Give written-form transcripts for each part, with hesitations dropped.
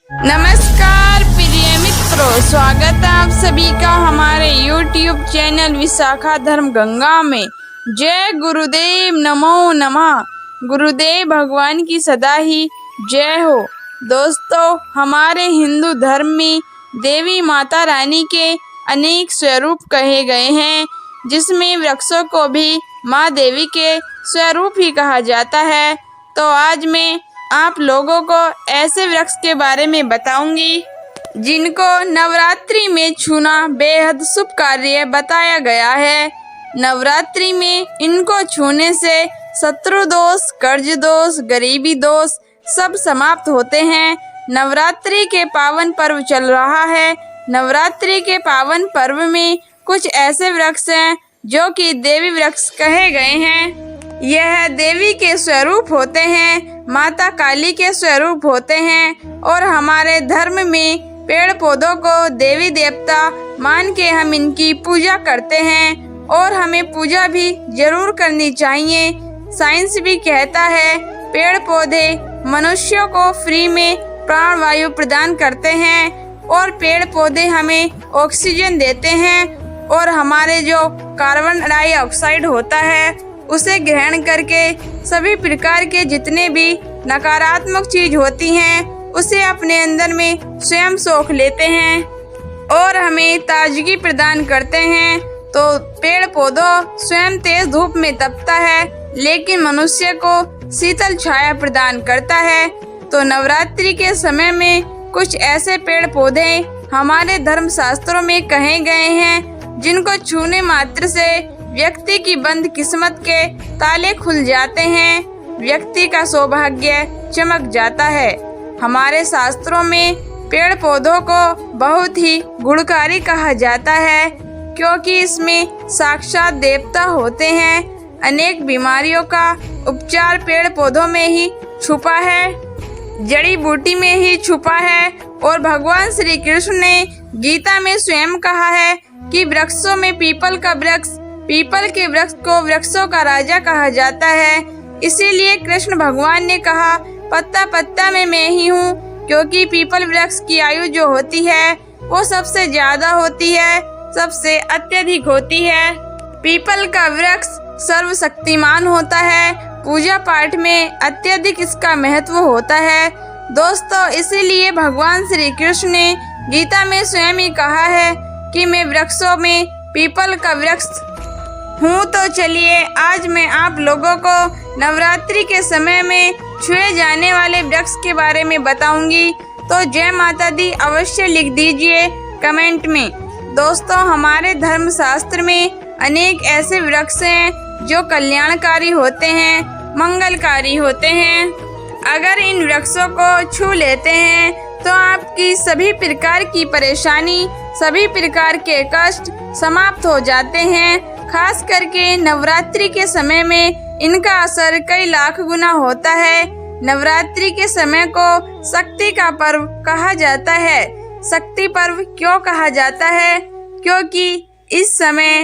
नमस्कार प्रिय मित्रों, स्वागत है आप सभी का हमारे YouTube चैनल विशाखा धर्म गंगा में। जय गुरुदेव, नमो नमः। गुरुदेव भगवान की सदा ही जय हो। दोस्तों, हमारे हिंदू धर्म में देवी माता रानी के अनेक स्वरूप कहे गए हैं, जिसमें वृक्षों को भी माँ देवी के स्वरूप ही कहा जाता है। तो आज मैं आप लोगों को ऐसे वृक्ष के बारे में बताऊंगी जिनको नवरात्रि में छूना बेहद शुभ कार्य बताया गया है। नवरात्रि में इनको छूने से शत्रु दोष, कर्ज दोष, गरीबी दोष सब समाप्त होते हैं। नवरात्रि के पावन पर्व चल रहा है। नवरात्रि के पावन पर्व में कुछ ऐसे वृक्ष हैं जो कि देवी वृक्ष कहे गए हैं। यह देवी के स्वरूप होते हैं, माता काली के स्वरूप होते हैं और हमारे धर्म में पेड़ पौधों को देवी देवता मान के हम इनकी पूजा करते हैं और हमें पूजा भी जरूर करनी चाहिए। साइंस भी कहता है पेड़ पौधे मनुष्यों को फ्री में प्राण वायु प्रदान करते हैं और पेड़ पौधे हमें ऑक्सीजन देते हैं और हमारे जो कार्बन डाइऑक्साइड होता है उसे ग्रहण करके सभी प्रकार के जितने भी नकारात्मक चीज होती हैं उसे अपने अंदर में स्वयं सोख लेते हैं और हमें ताजगी प्रदान करते हैं। तो पेड़ पौधों स्वयं तेज धूप में तपता है लेकिन मनुष्य को शीतल छाया प्रदान करता है। तो नवरात्रि के समय में कुछ ऐसे पेड़ पौधे हमारे धर्म शास्त्रों में कहे गए हैं जिनको छूने मात्र से व्यक्ति की बंद किस्मत के ताले खुल जाते हैं, व्यक्ति का सौभाग्य चमक जाता है। हमारे शास्त्रों में पेड़ पौधों को बहुत ही गुणकारी कहा जाता है क्योंकि इसमें साक्षात देवता होते हैं। अनेक बीमारियों का उपचार पेड़ पौधों में ही छुपा है, जड़ी बूटी में ही छुपा है और भगवान श्री कृष्ण ने गीता में स्वयं कहा है कि वृक्षों में पीपल के वृक्ष को वृक्षों का राजा कहा जाता है। इसीलिए कृष्ण भगवान ने कहा पत्ता पत्ता में मैं ही हूँ, क्योंकि पीपल वृक्ष की आयु जो होती है वो सबसे ज्यादा होती है, सबसे अत्यधिक होती है। पीपल का वृक्ष सर्वशक्तिमान होता है, पूजा पाठ में अत्यधिक इसका महत्व होता है। दोस्तों, इसीलिए भगवान श्री कृष्ण ने गीता में स्वयं ही कहा है कि मैं वृक्षों में पीपल का वृक्ष हूँ। तो चलिए आज मैं आप लोगों को नवरात्रि के समय में छुए जाने वाले वृक्ष के बारे में बताऊंगी। तो जय माता दी अवश्य लिख दीजिए कमेंट में। दोस्तों, हमारे धर्म शास्त्र में अनेक ऐसे वृक्ष हैं जो कल्याणकारी होते हैं, मंगलकारी होते हैं। अगर इन वृक्षों को छू लेते हैं तो आपकी सभी प्रकार की परेशानी, सभी प्रकार के कष्ट समाप्त हो जाते हैं। खास करके नवरात्रि के समय में इनका असर कई लाख गुना होता है। नवरात्रि के समय को शक्ति का पर्व कहा जाता है। शक्ति पर्व क्यों कहा जाता है? क्योंकि इस समय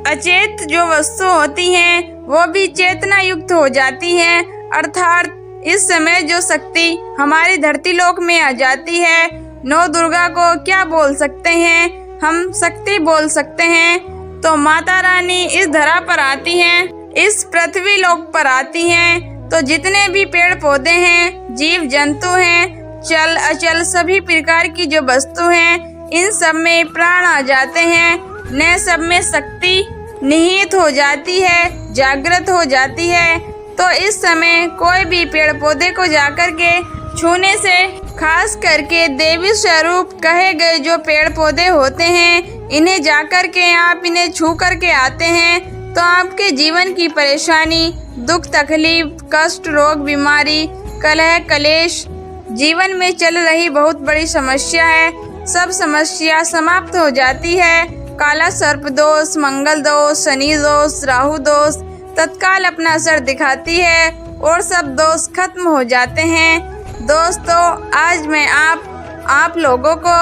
अचेत जो वस्तु होती हैं वो भी चेतना युक्त हो जाती हैं, अर्थात इस समय जो शक्ति हमारी धरती लोक में आ जाती है। नौ दुर्गा को क्या बोल सकते हैं? हम शक्ति बोल सकते हैं। तो माता रानी इस धरा पर आती हैं, इस पृथ्वी लोक पर आती हैं। तो जितने भी पेड़ पौधे हैं, जीव जंतु हैं, चल अचल सभी प्रकार की जो वस्तु हैं, इन सब में प्राण आ जाते हैं। न सब में शक्ति निहित हो जाती है, जागृत हो जाती है। तो इस समय कोई भी पेड़ पौधे को जाकर के छूने से, खास करके देवी स्वरूप कहे गए जो पेड़ पौधे होते हैं, इन्हें जाकर के आप इन्हें छू करके आते हैं तो आपके जीवन की परेशानी, दुख तकलीफ, कष्ट, रोग, बीमारी, कलह कलेश, जीवन में चल रही बहुत बड़ी समस्या है, सब समस्या समाप्त हो जाती है। काला सर्प दोष, मंगल दोष, शनि दोष, राहु दोष तत्काल अपना असर दिखाती है और सब दोष खत्म हो जाते हैं। दोस्तों, आज मैं आप लोगों को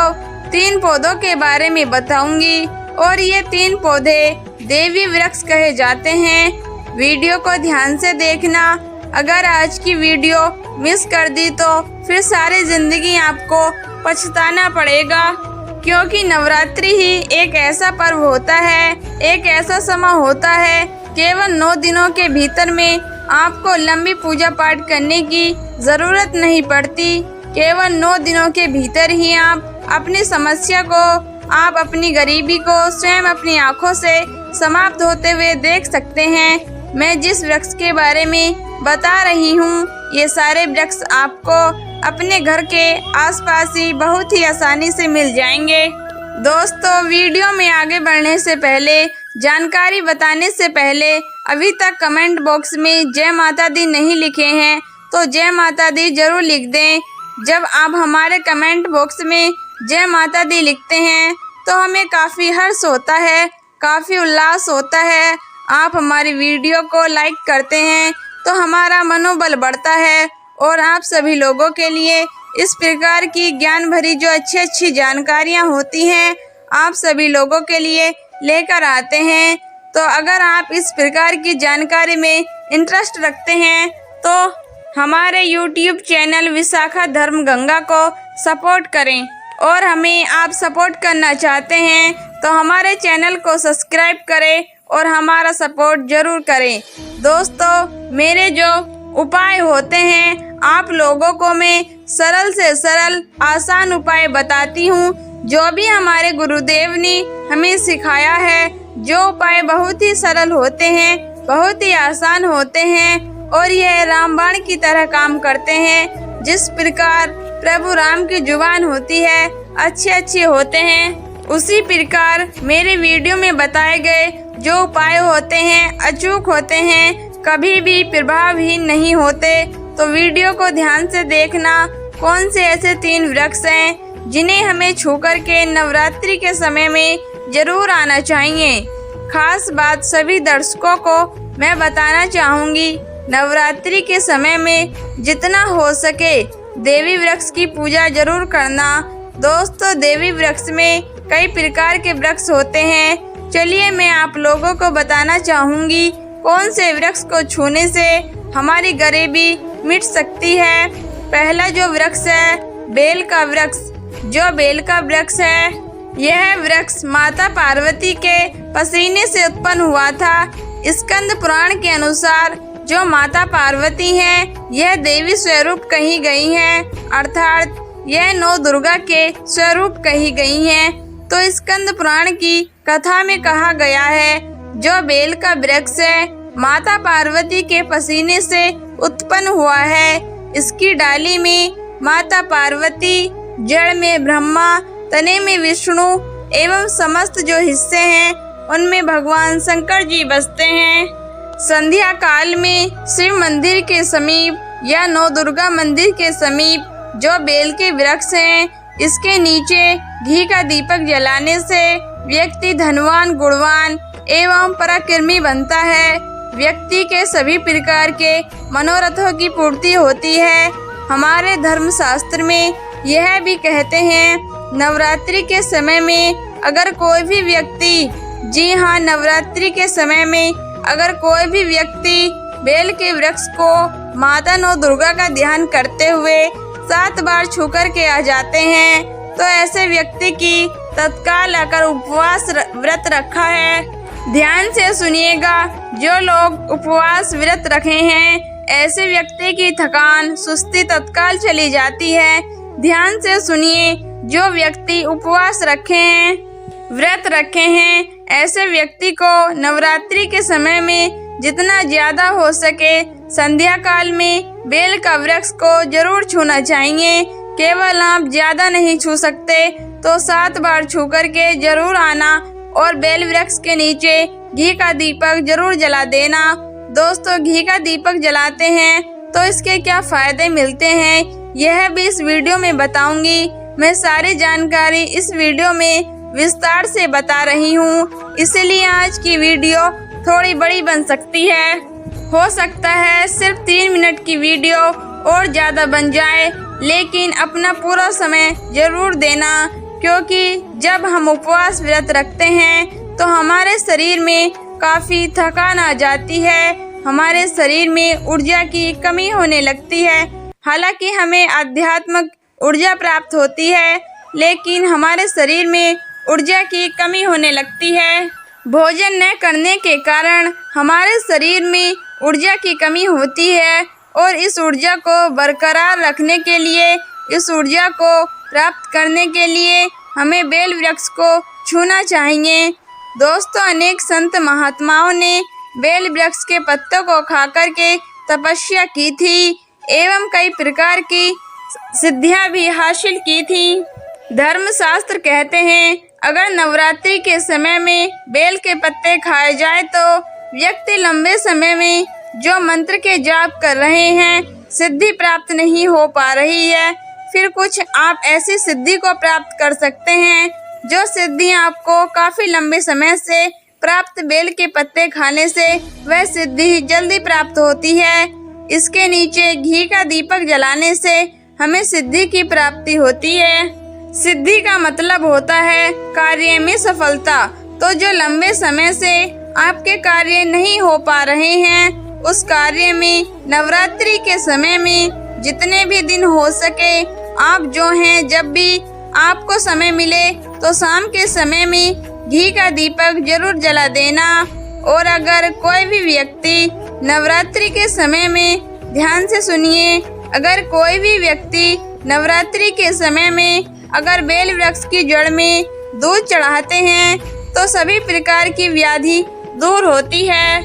3 पौधों के बारे में बताऊंगी और ये 3 पौधे देवी वृक्ष कहे जाते हैं। वीडियो को ध्यान से देखना। अगर आज की वीडियो मिस कर दी तो फिर सारी जिंदगी आपको पछताना पड़ेगा, क्योंकि नवरात्रि ही एक ऐसा पर्व होता है, एक ऐसा समय होता है, केवल 9 दिनों के भीतर में आपको लंबी पूजा पाठ करने की ज़रूरत नहीं पड़ती। केवल 9 दिनों के भीतर ही आप अपनी समस्या को, आप अपनी गरीबी को स्वयं अपनी आँखों से समाप्त होते हुए देख सकते हैं। मैं जिस वृक्ष के बारे में बता रही हूँ, ये सारे वृक्ष आपको अपने घर के आसपास ही बहुत ही आसानी से मिल जाएंगे। दोस्तों, वीडियो में आगे बढ़ने से पहले, जानकारी बताने से पहले, अभी तक कमेंट बॉक्स में जय माता दी नहीं लिखे हैं तो जय माता दी जरूर लिख दें। जब आप हमारे कमेंट बॉक्स में जय माता दी लिखते हैं तो हमें काफ़ी हर्ष होता है, काफ़ी उल्लास होता है। आप हमारी वीडियो को लाइक करते हैं तो हमारा मनोबल बढ़ता है और आप सभी लोगों के लिए इस प्रकार की ज्ञान भरी जो अच्छी जानकारियां होती हैं, आप सभी लोगों के लिए लेकर आते हैं। तो अगर आप इस प्रकार की जानकारी में इंटरेस्ट रखते हैं तो हमारे YouTube चैनल विशाखा धर्म गंगा को सपोर्ट करें, और हमें आप सपोर्ट करना चाहते हैं तो हमारे चैनल को सब्सक्राइब करें और हमारा सपोर्ट ज़रूर करें। दोस्तों, मेरे जो उपाय होते हैं आप लोगों को मैं सरल से सरल आसान उपाय बताती हूँ, जो भी हमारे गुरुदेव ने हमें सिखाया है। जो उपाय बहुत ही सरल होते हैं, बहुत ही आसान होते हैं और यह रामबाण की तरह काम करते हैं। जिस प्रकार प्रभु राम की जुबान होती है, अच्छे होते हैं, उसी प्रकार मेरे वीडियो में बताए गए जो उपाय होते हैं अचूक होते हैं, कभी भी प्रभावहीन नहीं होते। तो वीडियो को ध्यान से देखना। कौन से ऐसे 3 वृक्ष हैं जिन्हें हमें छू कर के नवरात्रि के समय में जरूर आना चाहिए। खास बात सभी दर्शकों को मैं बताना चाहूँगी, नवरात्रि के समय में जितना हो सके देवी वृक्ष की पूजा जरूर करना। दोस्तों, देवी वृक्ष में कई प्रकार के वृक्ष होते हैं। चलिए मैं आप लोगों को बताना चाहूँगी कौन से वृक्ष को छूने से हमारी गरीबी मिट सकती है। पहला जो वृक्ष है, बेल का वृक्ष। जो बेल का वृक्ष है, यह वृक्ष माता पार्वती के पसीने से उत्पन्न हुआ था। स्कंद पुराण के अनुसार जो माता पार्वती हैं, यह देवी स्वरूप कही गई हैं, अर्थात यह 9 दुर्गा के स्वरूप कही गई हैं। तो स्कंद पुराण की कथा में कहा गया है, जो बेल का वृक्ष है माता पार्वती के पसीने से उत्पन्न हुआ है। इसकी डाली में माता पार्वती, जड़ में ब्रह्मा, तने में विष्णु एवं समस्त जो हिस्से हैं उनमें भगवान शंकर जी बसते हैं। संध्या काल में शिव मंदिर के समीप या 9 दुर्गा मंदिर के समीप जो बेल के वृक्ष हैं, इसके नीचे घी का दीपक जलाने से व्यक्ति धनवान, गुणवान एवं पराक्रमी बनता है। व्यक्ति के सभी प्रकार के मनोरथों की पूर्ति होती है। हमारे धर्मशास्त्र में यह भी कहते हैं, नवरात्रि के समय में अगर कोई भी व्यक्ति, जी हाँ, नवरात्रि के समय में अगर कोई भी व्यक्ति बेल के वृक्ष को माता 9 दुर्गा का ध्यान करते हुए 7 बार छू कर के आ जाते हैं, तो ऐसे व्यक्ति की तत्काल आकर उपवास व्रत रखा है। ध्यान से सुनिएगा, जो लोग उपवास व्रत रखे हैं, ऐसे व्यक्ति की थकान, सुस्ती तत्काल चली जाती है। ध्यान से सुनिए, जो व्यक्ति उपवास रखे हैं, व्रत रखे हैं, ऐसे व्यक्ति को नवरात्रि के समय में जितना ज्यादा हो सके संध्या काल में बेल का वृक्ष को जरूर छूना चाहिए। केवल आप ज्यादा नहीं छू सकते तो 7 बार छू कर के जरूर आना और बेल वृक्ष के नीचे घी का दीपक जरूर जला देना। दोस्तों, घी का दीपक जलाते हैं तो इसके क्या फायदे मिलते हैं, यह भी इस वीडियो में बताऊंगी। मैं सारी जानकारी इस वीडियो में विस्तार से बता रही हूँ, इसलिए आज की वीडियो थोड़ी बड़ी बन सकती है। हो सकता है सिर्फ 3 मिनट की वीडियो और ज़्यादा बन जाए, लेकिन अपना पूरा समय जरूर देना, क्योंकि जब हम उपवास व्रत रखते हैं तो हमारे शरीर में काफ़ी थकान आ जाती है, हमारे शरीर में ऊर्जा की कमी होने लगती है। हालांकि हमें आध्यात्मिक ऊर्जा प्राप्त होती है, लेकिन हमारे शरीर में ऊर्जा की कमी होने लगती है। भोजन न करने के कारण हमारे शरीर में ऊर्जा की कमी होती है और इस ऊर्जा को बरकरार रखने के लिए, इस ऊर्जा को प्राप्त करने के लिए हमें बेल वृक्ष को छूना चाहिए। दोस्तों, अनेक संत महात्माओं ने बेल वृक्ष के पत्तों को खाकर के तपस्या की थी एवं कई प्रकार की सिद्धियां भी हासिल की थी। धर्मशास्त्र कहते हैं, अगर नवरात्रि के समय में बेल के पत्ते खाए जाए तो व्यक्ति लंबे समय में जो मंत्र के जाप कर रहे हैं, सिद्धि प्राप्त नहीं हो पा रही है, फिर कुछ आप ऐसी सिद्धि को प्राप्त कर सकते हैं जो सिद्धि आपको काफी लंबे समय से प्राप्त बेल के पत्ते खाने से वह सिद्धि जल्दी प्राप्त होती है। इसके नीचे घी का दीपक जलाने से हमें सिद्धि की प्राप्ति होती है। सिद्धि का मतलब होता है कार्य में सफलता। तो जो लंबे समय से आपके कार्य नहीं हो पा रहे हैं, उस कार्य में नवरात्रि के समय में जितने भी दिन हो सके, आप जो हैं जब भी आपको समय मिले तो शाम के समय में घी का दीपक जरूर जला देना। और अगर कोई भी व्यक्ति नवरात्रि के समय में, ध्यान से सुनिए, अगर कोई भी व्यक्ति नवरात्रि के समय में अगर बेल वृक्ष की जड़ में दूध चढ़ाते हैं तो सभी प्रकार की व्याधि दूर होती है।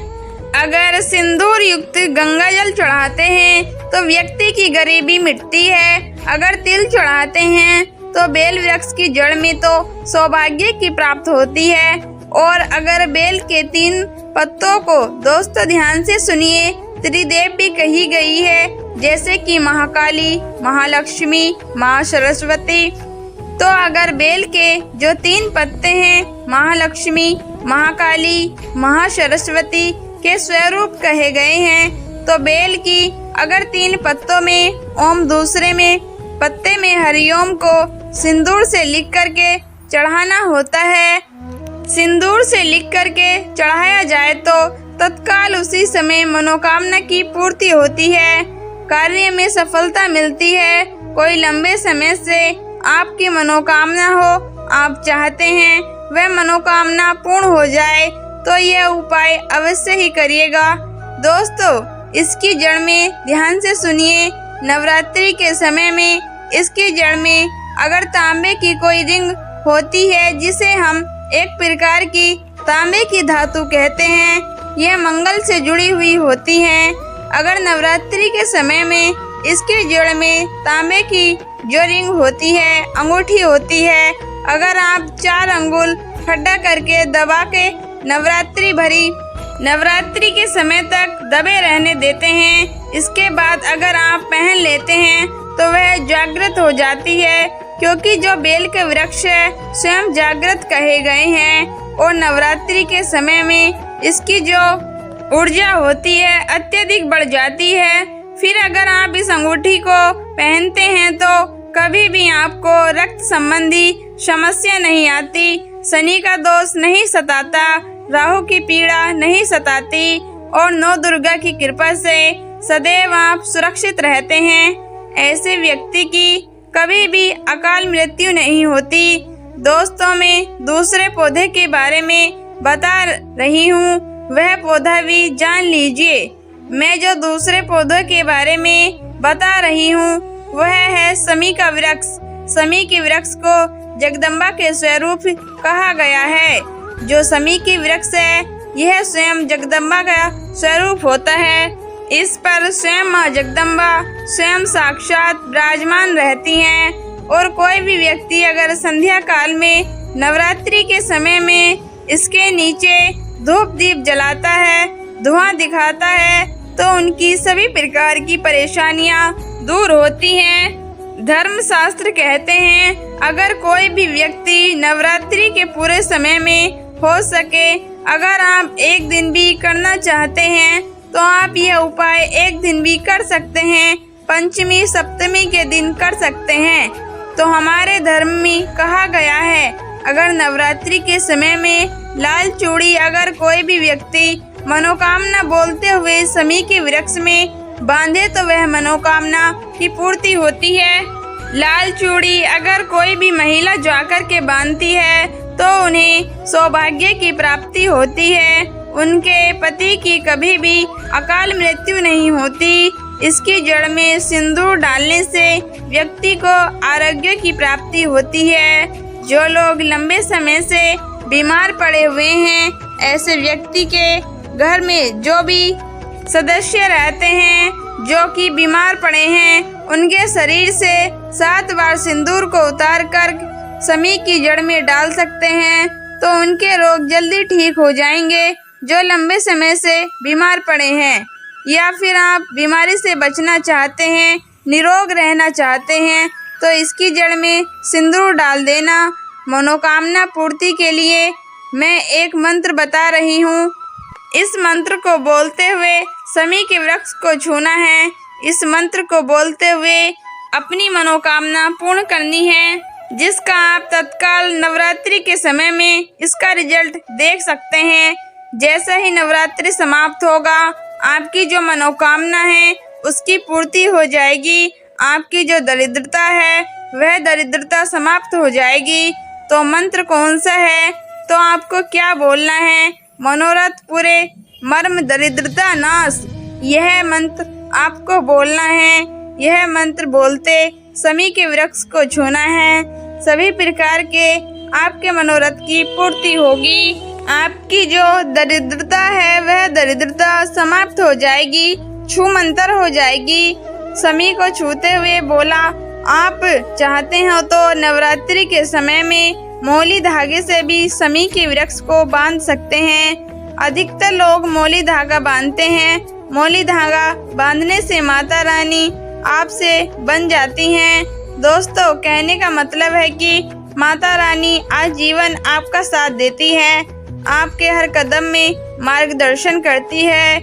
अगर सिंदूर युक्त गंगा जल चढ़ाते हैं तो व्यक्ति की गरीबी मिटती है। अगर तिल चढ़ाते हैं तो बेल वृक्ष की जड़ में तो सौभाग्य की प्राप्त होती है। और अगर बेल के 3 पत्तों को, दोस्तों ध्यान से सुनिए, त्रिदेव भी कही गई है, जैसे कि महाकाली, महालक्ष्मी, माँ सरस्वती। तो अगर बेल के जो 3 पत्ते हैं, महालक्ष्मी, महाकाली, महासरस्वती के स्वरूप कहे गए हैं, तो बेल की अगर 3 पत्तों में ओम, दूसरे में पत्ते में हरिओम को सिंदूर से लिख करके चढ़ाना होता है। सिंदूर से लिख करके चढ़ाया जाए तो तत्काल उसी समय मनोकामना की पूर्ति होती है, कार्य में सफलता मिलती है। कोई लंबे समय से आपकी मनोकामना हो, आप चाहते हैं वह मनोकामना पूर्ण हो जाए, तो यह उपाय अवश्य ही करिएगा। दोस्तों, इसकी जड़ में, ध्यान से सुनिए, नवरात्रि के समय में इसकी जड़ में अगर तांबे की कोई रिंग होती है, जिसे हम एक प्रकार की तांबे की धातु कहते हैं, यह मंगल से जुड़ी हुई होती हैं। अगर नवरात्रि के समय में इसकी जड़ में तांबे की जो रिंग होती है, अंगूठी होती है, अगर आप 4 अंगुल खड्डा करके दबा के नवरात्रि के समय तक दबे रहने देते हैं, इसके बाद अगर आप पहन लेते हैं तो वह जागृत हो जाती है, क्योंकि जो बेल के वृक्ष है स्वयं जागृत कहे गए हैं। और नवरात्रि के समय में इसकी जो ऊर्जा होती है अत्यधिक बढ़ जाती है। फिर अगर आप इस अंगूठी को पहनते हैं तो कभी भी आपको रक्त संबंधी समस्या नहीं आती, शनि का दोष नहीं सताता, राहु की पीड़ा नहीं सताती और नौ दुर्गा की कृपा से सदैव आप सुरक्षित रहते हैं। ऐसे व्यक्ति की कभी भी अकाल मृत्यु नहीं होती। दोस्तों, मैं दूसरे पौधे के बारे में बता रही हूँ, वह पौधा भी जान लीजिए। मैं जो दूसरे पौधों के बारे में बता रही हूँ वह है शमी का वृक्ष। शमी के वृक्ष को जगदम्बा के स्वरूप कहा गया है। जो शमी की वृक्ष है यह स्वयं जगदम्बा का स्वरूप होता है। इस पर स्वयं माँ जगदम्बा स्वयं साक्षात विराजमान रहती हैं। और कोई भी व्यक्ति अगर संध्या काल में नवरात्रि के समय में इसके नीचे धूप दीप जलाता है, धुआं दिखाता है, तो उनकी सभी प्रकार की परेशानियां दूर होती हैं। धर्मशास्त्र कहते हैं अगर कोई भी व्यक्ति नवरात्रि के पूरे समय में हो सके, अगर आप एक दिन भी करना चाहते हैं तो आप यह उपाय एक दिन भी कर सकते हैं, पंचमी सप्तमी के दिन कर सकते हैं। तो हमारे धर्म में कहा गया है अगर नवरात्रि के समय में लाल चूड़ी अगर कोई भी व्यक्ति मनोकामना बोलते हुए शमी के वृक्ष में बांधे तो वह मनोकामना की पूर्ति होती है। लाल चूड़ी अगर कोई भी महिला जाकर के बांधती है तो उन्हें सौभाग्य की प्राप्ति होती है। उनके पति की कभी भी अकाल मृत्यु नहीं होती। इसकी जड़ में सिंदूर डालने से व्यक्ति को आरोग्य की प्राप्ति होती है। जो लोग लंबे समय से बीमार पड़े हुए हैं, ऐसे व्यक्ति के घर में जो भी सदस्य रहते हैं जो कि बीमार पड़े हैं, उनके शरीर से 7 बार सिंदूर को उतार कर समी की जड़ में डाल सकते हैं तो उनके रोग जल्दी ठीक हो जाएंगे जो लंबे समय से बीमार पड़े हैं। या फिर आप बीमारी से बचना चाहते हैं, निरोग रहना चाहते हैं तो इसकी जड़ में सिंदूर डाल देना। मनोकामना पूर्ति के लिए मैं एक मंत्र बता रही हूँ। इस मंत्र को बोलते हुए समी के वृक्ष को छूना है। इस मंत्र को बोलते हुए अपनी मनोकामना पूर्ण करनी है, जिसका आप तत्काल नवरात्रि के समय में इसका रिजल्ट देख सकते हैं। जैसा ही नवरात्रि समाप्त होगा, आपकी जो मनोकामना है उसकी पूर्ति हो जाएगी। आपकी जो दरिद्रता है वह दरिद्रता समाप्त हो जाएगी। तो मंत्र कौन सा है, तो आपको क्या बोलना है? मनोरथ पूरे, मर्म दरिद्रता नाश, यह मंत्र आपको बोलना है। यह मंत्र बोलते समी के वृक्ष को छूना है। सभी प्रकार के आपके मनोरथ की पूर्ति होगी। आपकी जो दरिद्रता है वह दरिद्रता समाप्त हो जाएगी, छू मंतर हो जाएगी। समी को छूते हुए बोला, आप चाहते हो तो नवरात्रि के समय में मौली धागे से भी समी के वृक्ष को बांध सकते हैं। अधिकतर लोग मौली धागा बांधते हैं। मौली धागा बांधने से माता रानी आपसे बन जाती हैं। दोस्तों, कहने का मतलब है कि माता रानी आजीवन आपका साथ देती है, आपके हर कदम में मार्गदर्शन करती है।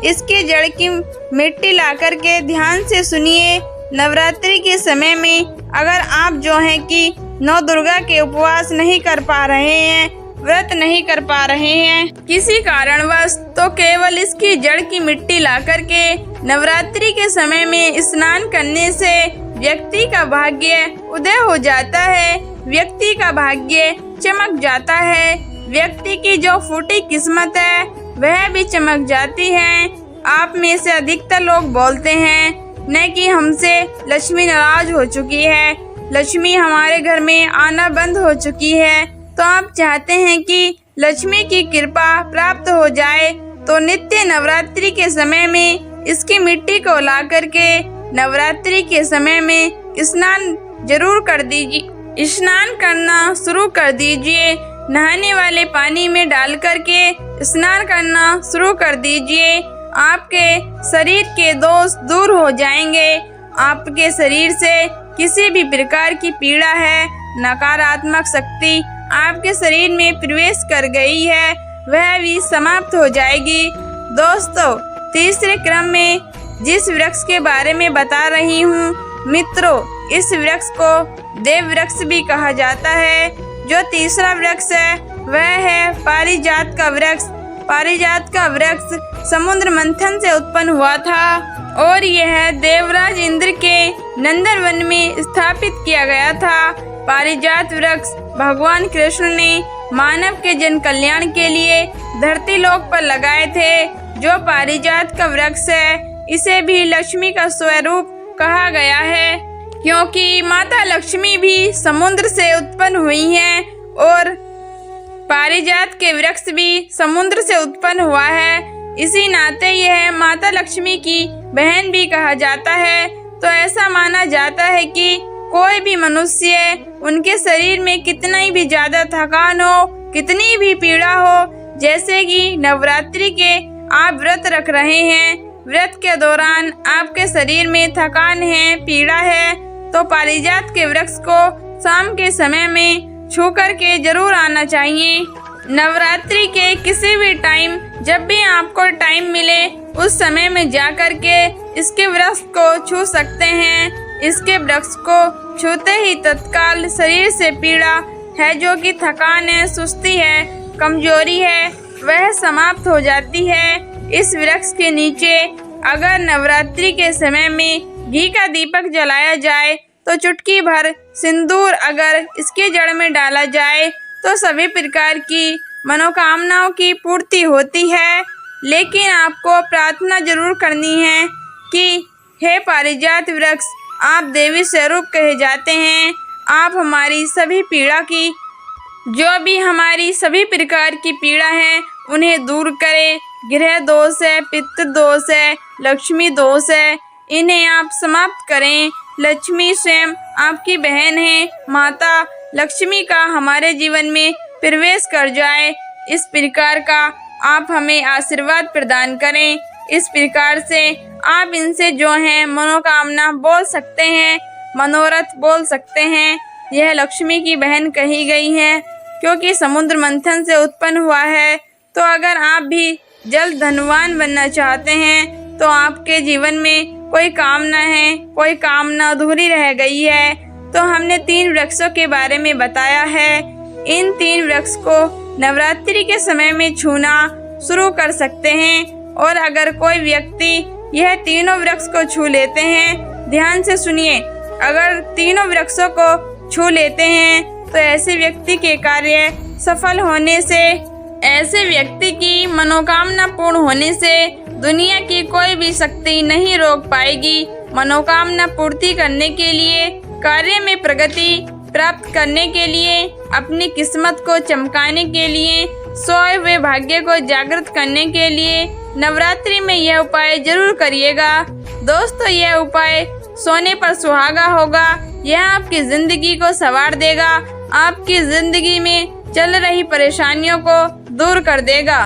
इसके जड़ की मिट्टी लाकर के ध्यान से सुनिए। नवरात्रि के समय में अगर आप जो हैं कि 9 दुर्गा के उपवास नहीं कर पा रहे हैं, व्रत नहीं कर पा रहे हैं किसी कारणवश, तो केवल इसकी जड़ की मिट्टी लाकर के नवरात्रि के समय में स्नान करने से व्यक्ति का भाग्य उदय हो जाता है, व्यक्ति का भाग्य चमक जाता है, व्यक्ति की जो फूटी किस्मत है वह भी चमक जाती है। आप में से अधिकतर लोग बोलते हैं न कि हमसे लक्ष्मी नाराज हो चुकी है, लक्ष्मी हमारे घर में आना बंद हो चुकी है। तो आप चाहते हैं कि लक्ष्मी की कृपा प्राप्त हो जाए, तो नित्य नवरात्रि के समय में इसकी मिट्टी को ला करके नवरात्रि के समय में स्नान जरूर कर दीजिए। स्नान करना शुरू कर दीजिए। नहाने वाले पानी में डाल करके स्नान करना शुरू कर दीजिए। आपके शरीर के दोष दूर हो जाएंगे। आपके शरीर से किसी भी प्रकार की पीड़ा है, नकारात्मक शक्ति आपके शरीर में प्रवेश कर गई है, वह भी समाप्त हो जाएगी। दोस्तों, तीसरे क्रम में जिस वृक्ष के बारे में बता रही हूँ मित्रों, इस वृक्ष को देव वृक्ष भी कहा जाता है। जो तीसरा वृक्ष है वह है पारिजात का वृक्ष। पारिजात का वृक्ष समुद्र मंथन से उत्पन्न हुआ था और यह देवराज इंद्र के नंदन वन में स्थापित किया गया था। पारिजात वृक्ष भगवान कृष्ण ने मानव के जन कल्याण के लिए धरती लोक पर लगाए थे। जो पारिजात का वृक्ष है इसे भी लक्ष्मी का स्वरूप कहा गया है, क्योंकि माता लक्ष्मी भी समुद्र से उत्पन्न हुई हैं और पारिजात के वृक्ष भी समुद्र से उत्पन्न हुआ है। इसी नाते यह माता लक्ष्मी की बहन भी कहा जाता है। तो ऐसा माना जाता है कि कोई भी मनुष्य उनके शरीर में कितना ही भी ज्यादा थकान हो, कितनी भी पीड़ा हो, जैसे कि नवरात्रि के आप व्रत रख रहे हैं, व्रत के दौरान आपके शरीर में थकान है, पीड़ा है, तो पारिजात के वृक्ष को शाम के समय में छू करके जरूर आना चाहिए। नवरात्रि के किसी भी टाइम, जब भी आपको टाइम मिले उस समय में जा करके इसके वृक्ष को छू सकते हैं। इसके वृक्ष को छूते ही तत्काल शरीर से पीड़ा है, जो कि थकान है, सुस्ती है, कमजोरी है, वह समाप्त हो जाती है। इस वृक्ष के नीचे अगर नवरात्रि के समय में घी का दीपक जलाया जाए तो चुटकी भर सिंदूर अगर इसके जड़ में डाला जाए तो सभी प्रकार की मनोकामनाओं की पूर्ति होती है। लेकिन आपको प्रार्थना जरूर करनी है कि हे पारिजात वृक्ष, आप देवी स्वरूप कहे जाते हैं, आप हमारी सभी पीड़ा की, जो भी हमारी सभी प्रकार की पीड़ा है उन्हें दूर करें। गृह दोष है, पित्त दोष है, लक्ष्मी दोष है, इन्हें आप समाप्त करें। लक्ष्मी स्वयं आपकी बहन है, माता लक्ष्मी का हमारे जीवन में प्रवेश कर जाए, इस प्रकार का आप हमें आशीर्वाद प्रदान करें। इस प्रकार से आप इनसे जो है मनोकामना बोल सकते हैं, मनोरथ बोल सकते हैं। यह लक्ष्मी की बहन कही गई है क्योंकि समुद्र मंथन से उत्पन्न हुआ है। तो अगर आप भी जल्द धनवान बनना चाहते हैं तो आपके जीवन में कोई कामना है, कोई कामना अधूरी रह गई है, तो हमने 3 वृक्षों के बारे में बताया है। इन 3 वृक्ष को नवरात्रि के समय में छूना शुरू कर सकते हैं। और अगर कोई व्यक्ति यह तीनों वृक्ष को छू लेते हैं, ध्यान से सुनिए, अगर तीनों वृक्षों को छू लेते हैं तो ऐसे व्यक्ति के कार्य सफल होने से, ऐसे व्यक्ति की मनोकामना पूर्ण होने से दुनिया की कोई भी शक्ति नहीं रोक पाएगी। मनोकामना पूर्ति करने के लिए, कार्य में प्रगति प्राप्त करने के लिए, अपनी किस्मत को चमकाने के लिए, सोए हुए भाग्य को जागृत करने के लिए नवरात्रि में यह उपाय जरूर करिएगा। दोस्तों, यह उपाय सोने पर सुहागा होगा। यह आपकी जिंदगी को संवार देगा, आपकी जिंदगी में चल रही परेशानियों को दूर कर देगा।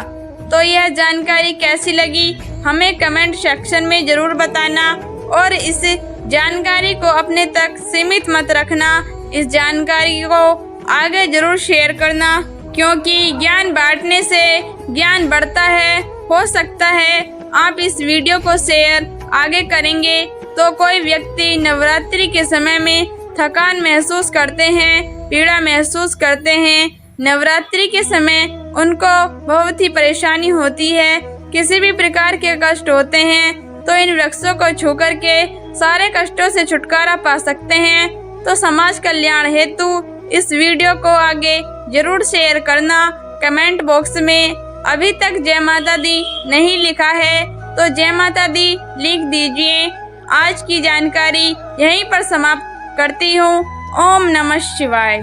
तो यह जानकारी कैसी लगी हमें कमेंट सेक्शन में जरूर बताना और इस जानकारी को अपने तक सीमित मत रखना। इस जानकारी को आगे जरूर शेयर करना, क्योंकि ज्ञान बांटने से ज्ञान बढ़ता है। हो सकता है आप इस वीडियो को शेयर आगे करेंगे तो कोई व्यक्ति नवरात्रि के समय में थकान महसूस करते हैं, पीड़ा महसूस करते हैं, नवरात्रि के समय उनको बहुत ही परेशानी होती है, किसी भी प्रकार के कष्ट होते हैं, तो इन वृक्षों को छू करके सारे कष्टों से छुटकारा पा सकते हैं। तो समाज कल्याण हेतु इस वीडियो को आगे जरूर शेयर करना। कमेंट बॉक्स में अभी तक जय माता दी नहीं लिखा है तो जय माता दी लिख दीजिए। आज की जानकारी यहीं पर समाप्त करती हूँ। ओम नमः शिवाय।